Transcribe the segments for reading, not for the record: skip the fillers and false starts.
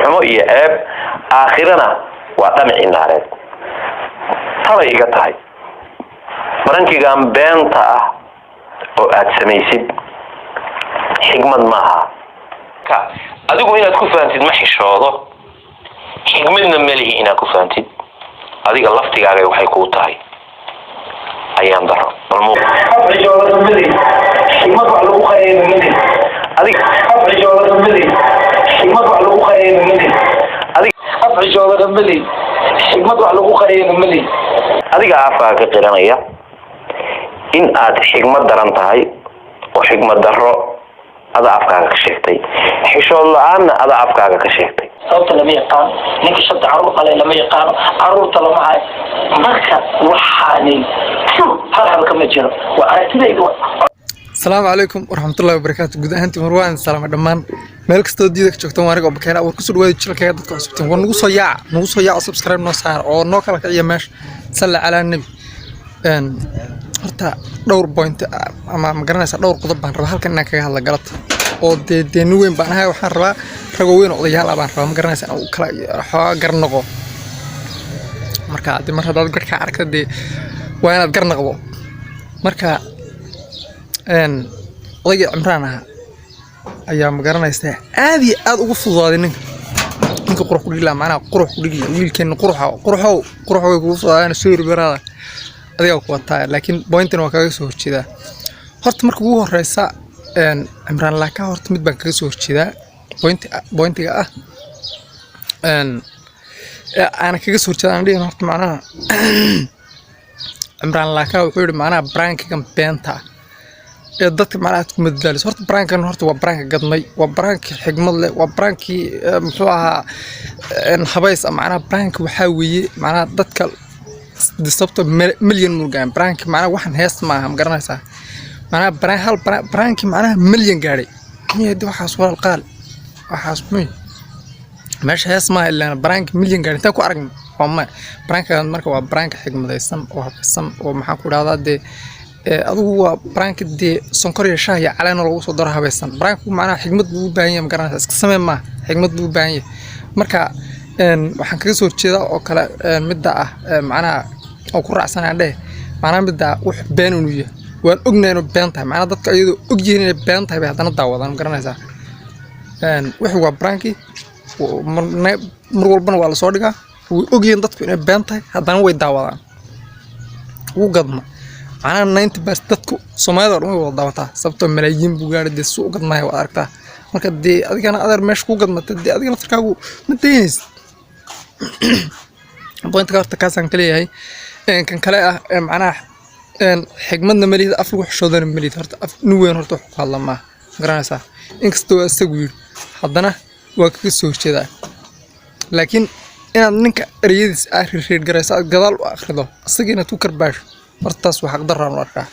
xumo iyo ceeb aakhirana waa dhamci naareed talay iga tahay barankigan beenta ah oo aad samaysid xigmad maaha ka adigu inaad ku fahamtid ma xishoodo xigmadna malihi inaad ku fahamtid adiga laftigaaga waxay ku tahay ayaan daro balmo xijooda mali xigmad wax lagu qareeyo mali adiga xijooda mali xigmad wax lagu qareeyo mali adiga xijooda mali xigmad wax lagu qareeyo mali adiga afka ka qiranaya in aad xigmad daran tahay oo xigmad daro ada afkaaga ka sheegtay xishood la'aana ada afkaaga ka sheegtay sababta lama yaqaan ninka shaqada caruur qale lama yaqaan caruurta lama hay marka waxaani hal kama jiro waa aragtidayda السلام عليكم ورحمة الله وبركاته جود أنتي مروان سلام دمان مالك استوديو دك شفتم وارجع بكرة وركسر وادي شلك هذا كاسبتم ونقص يا سبسكرايب نصار أو نوكل كأي ماش سلا على النبي إن هرتا دور بوينت أما مقرنا سدور قطب بان ربح كنا كه هلا قلت أو دي نوين بانها وحرة رجوين أضيع على بان ربح مقرنا سأو كلا حا قرنقو مركا دي مرة دار قرك عركة دي وين قرنقو مركا إن لقي عمرانها أيام قرنايسته هذه أدو فضادي إنك قروح كل معنا قروح كل ويلكن قروحه يقول أنا سوير برا هذه أقوى لكن بوينتنا وكاسور كذا هرت مركبوه الرئيسة إن عمران لك هرت مد بنكاسور كذا بوينت إن أنا كاسور كذا عندي هرت معنا عمران لك وحول معنا برانك كم بنتا dadka macnaha ku madadaalo horta brankan horta waa branka gadmay waa branki xigmad leh waa branki muxuu ahaa habays macnaha branka waxa weeye macnaha dadka disabta milyan murgaan branki macnaha waxan hees ma aha ma garanaysaa macnaha hal branki macnaha milyan gaaray niyada waxaas walaal qaal waxaas muu meesha hees ma ilaa branki milyan gaaray inta ku aragn waa ma branka marka waa branka xigmadaysan oo habaysan oo maxaa ku dhahdaa adigu waa brank de sonkor iyo shaah iyo caleen lagu soo daro habaysan brank macnaha xigmad buu u baahan yahay magaranaysa iska samee ma xigmad buu u baahan yahay marka waxaan kaga soo jeedaa oo kale midda ah macnaha oo ku raacsanaan dheh macnaha midda wax been uu yahay waan ognahay inuu been tahay macnaha dadka iyadoo og yihiin inay been tahay bay haddana daawadaan magaranaysa wixii waa branki mar walbana waa la soo dhigaa way og yihiin dadku inay been tahay haddana way daawadaan ugu gadma أنا 90% dadku Soomaalida oo wada daawata sababtoo malaayiin buu gaaray dee suuq gadnay waa aragtaa marka dee adigana adar meesh ku gadmatay dee adigana farkaagu ma deeynaysid point ka horta kaasan kale yahay kan kale ah macnaha xigmadna maliyada afku xishoodan maliyada horta af nuweyn horta wax ku hadla ma garanaysaa inkastoo asagu yiri haddana waa kaga soo jeedaa laakiin inaad ninka ereyadiis reer garaysa gadaal u akhrido asagina tu karbaash hortaas waxa qadar aan arkaa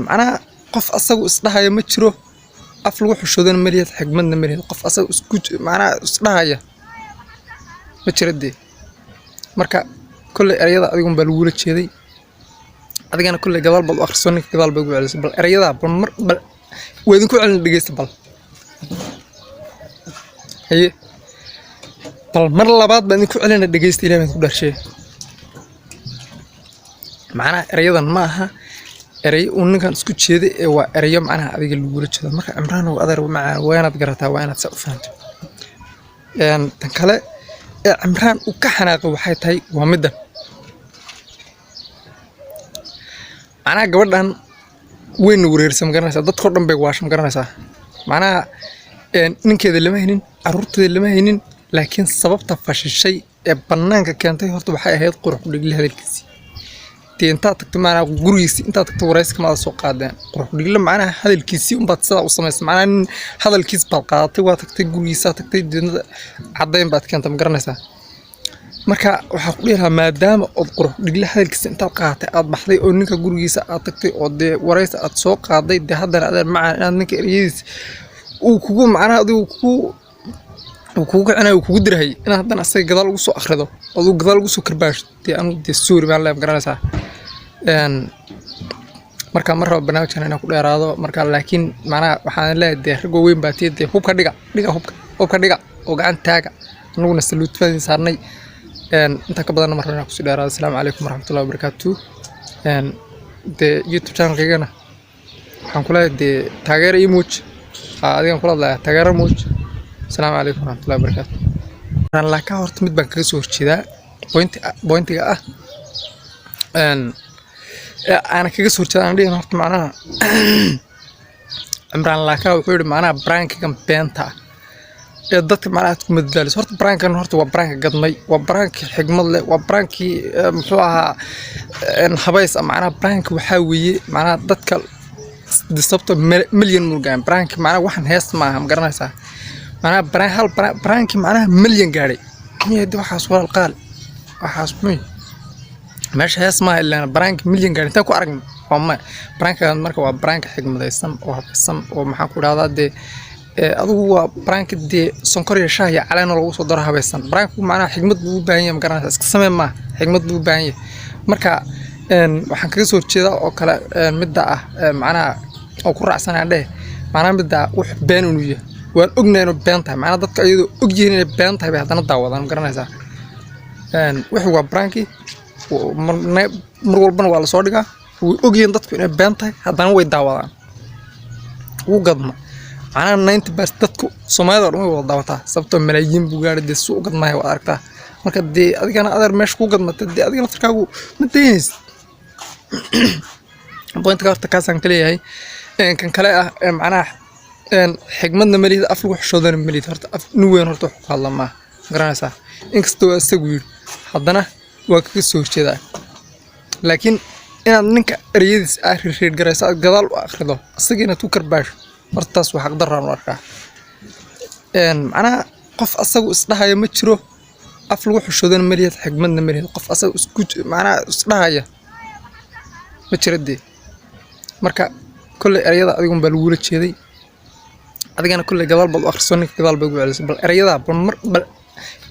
macnaha qof asagu isdhahaya ma jiro af lagu xishoodan mariyad xigmadna mariyad qof asagu isku macnaha isdhahaya ma jiro dee marka kulli erayada adigu bal wula jeeday adigana kulli gadaal bal akhriso ninka gadaal bal wala bal erayada bal weedin ku celin dhageysta bal haye bal mar labaad baan ku celin dhageysta ilaahay ku dharshay macnaha erayadan ma aha eray uu ninkan isku jeeday ee waa erayo macnaha adiga lagu la jeedo marka Imraan oo adar macaan waa inaad garataa waa inaad soo fahanto tan kale ee Imraan uu ka xanaaqay waxay tahay waa midda macnaha gabadhan weyn wareersan garanaysaa dadka oo dhan bay waasham garanaysaa macnaha ninkeeda lama haynin caruurteeda lama haynin laakiin sababta fashishay ee banaanka keentay horta waxay ahayd qurux ku dhigli hadalkiisa أنت تكتمنا جوريس أنت تكتوريس كما سوق هذا قرح لي معنا هذا الكيسي وبتصل وسمس معنا هذا الكيس بالقاطي وتكتي جوريسات تكتي عدين بعد كنت مقرنسة مركا وحقولها ما دام أذكره لي هذا الكيس أنت قاطي أطبح لي أنك جوريسات تكتي أودي وريس أتسوق هذا ده هذا مع أنك ريس وكوكو معنا هذا وكوكو أنا وكوكو درهي أنا هذا أصلا قدال وسوق أخرده أو قدال وسوق كرباش دي أنا دي السوري مع الله مقرنسة marka mar rabo barnaamijkan inaan ku dheeraado marka laakiin macnaha waxaan leeyahay rag weyn baa tiiday hubka dhiga hubka dhiga oo gacan taaga anuguna saluut baan saarnay inta ka badan marna ku sii dheeraado. Assalaamu calaykum waraxmatullaahi wabarakaatuh. de YouTube channel-kaygana waxaan ku leeyahay dee taageero ii muuj, adigan kula hadlayaa taageero muuj. Assalaamu calaykum waraxmatullaahi wabarakaatuh. laakiin horta mid baan kaga soo horjeedaa pointiga ah أنا كيس ورتي أنا دي نحط معنا عمران لاكا وكل معنا برانك كم بينتا ضدك معنا مدلل صرت برانك نهرت وبرانك قدمي وبرانك حجم الله وبرانك مشوها نحبيس معنا برانك وحاوي معنا ضدك دستبط مليون مرجان برانك معنا واحد هيست معها مقرنا سا معنا برانك معنا مليون قاري هي دي وحاس ولا القال وحاس مي مش هيسمع إلا برانك مليون قاري تاكو أرقم وما برانك مركب وبرانك حكمة يسم وحسم ومحاكو هذا دي هو برانك دي سنكري شاي علينا لو صدرها بيسم برانك معنا حكمة بوبانية مقارنة اسكسمي ما حكمة بوبانية مركا waxaan kaga soo jeedaa oo kale midda ah macnaha oo ku raacsan aan macnaha midda wax been uu yahay waan ognahay inuu been tahay macnaha dadka iyadoo og yihiin inay been tahay bay haddana daawadaan garanaysaa wuxuu waa branki mar walbana waa la soo dhigaa way og yihiin dadku inay been tahay haddana way daawadaan ugu gadma macnaha 90% dadku Soomaalida oo dhan way wada daawataa sababtoo malaayiin buu gaaray dee suuq gadmaya waa aragtaa marka dee adigana adeer meesha ku gadmatay dee adigana tarkaagu ma deynaysid بوينت كارت كاسان كليه هاي كان كلا معناه حكمتنا مليت أفلو حشودنا مليت هرت نوين هرت حق الله ما قرنا سا إنكستو استقبل حضنا وكسور كذا لكن أنا نك ريدس آخر شيء قرأت قدال وآخر ده السجينة توكر باش هرتاس وحق ضرر مرة معناه قف أصله إصلاح يا متشرو أفلو حشودنا مليت حكمتنا مليت قف أصله سكوت معناه إصلاح يا ما تردي مركا كل أريضة أديكم بالورة شيء أديك أنا كل جدال بال أخرسوني جدال بقول على بال أريضة بالمر بال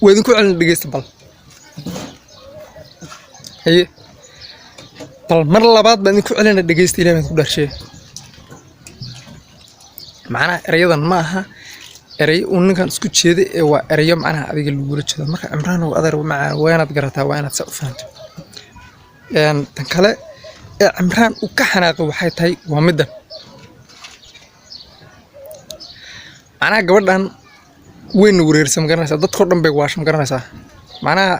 وإذا كل على بيجيس بال هي بالمر لبعض بإذا كل على بيجيس تيلا من كل شيء معنا أريضة معها أري ونكان سكوت شيء وأريضة معنا أديك الورة شيء مركا عمران وأدر مع وين تقرأتها وين تسقفها تنكله عمران وكحناق waxay tahay waa midda ana gabadhan weyn wareersan garanaysa dadka dhan bay waasham garanaysa macnaha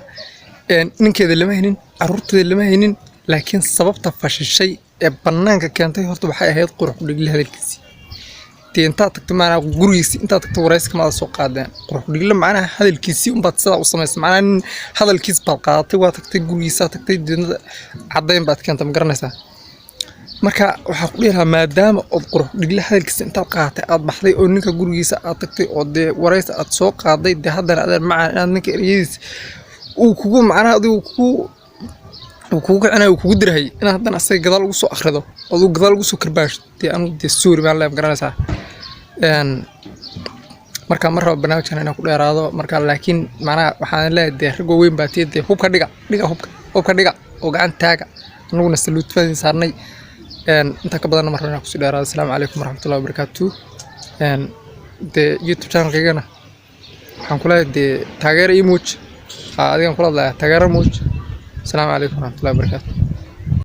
ninkeeda lama haynin arurteeda lama haynin laakiin sababta fashishay ee banaanka keentay horta waxay ahayd qurux dhigli hadalkiisi inta tagto macnaha gurigiisa inta tagto warayska ma soo qaadeen qurux dhigli macnaha hadalkiisi un baad sida u sameysay macnaha hadalkiis baad qaadatay waa tagtay gurigiisa tagtay cadeyn baad keentay ma garanaysaa marka waxa ku leeyahay maadaama oo qurux dhigli hadalkiisa inta qaadatay aad baxday oo ninka gurigiisa aad tagtay oo de waraysa aad soo qaaday de haddana aad macnaha ninka eriyadiis uu kugu macnaha adigu kugu kacana uu kugu dirahay in haddana asay gadaal ugu soo akhrido oo gadaal ugu soo karbaash de anu de suuri baan leeyahay garanaysaa marka mar rabo barnaamijkan inaan ku dheeraado marka laakiin macnaha waxaan leeyahay de rag weyn baa tiiday hubka dhiga oo gacan taaga anuguna saluut baan saarnay inta ka badan marna ku sii dheeraado. Assalaamu calaykum waraxmatullaahi wabarakaatuh. de YouTube channel-kaygana waxaan ku leeyahay de taageero ii muuj, adigan kula hadlayaa taageero muuj. Assalaamu calaykum waraxmatullaahi wabarakaatuh.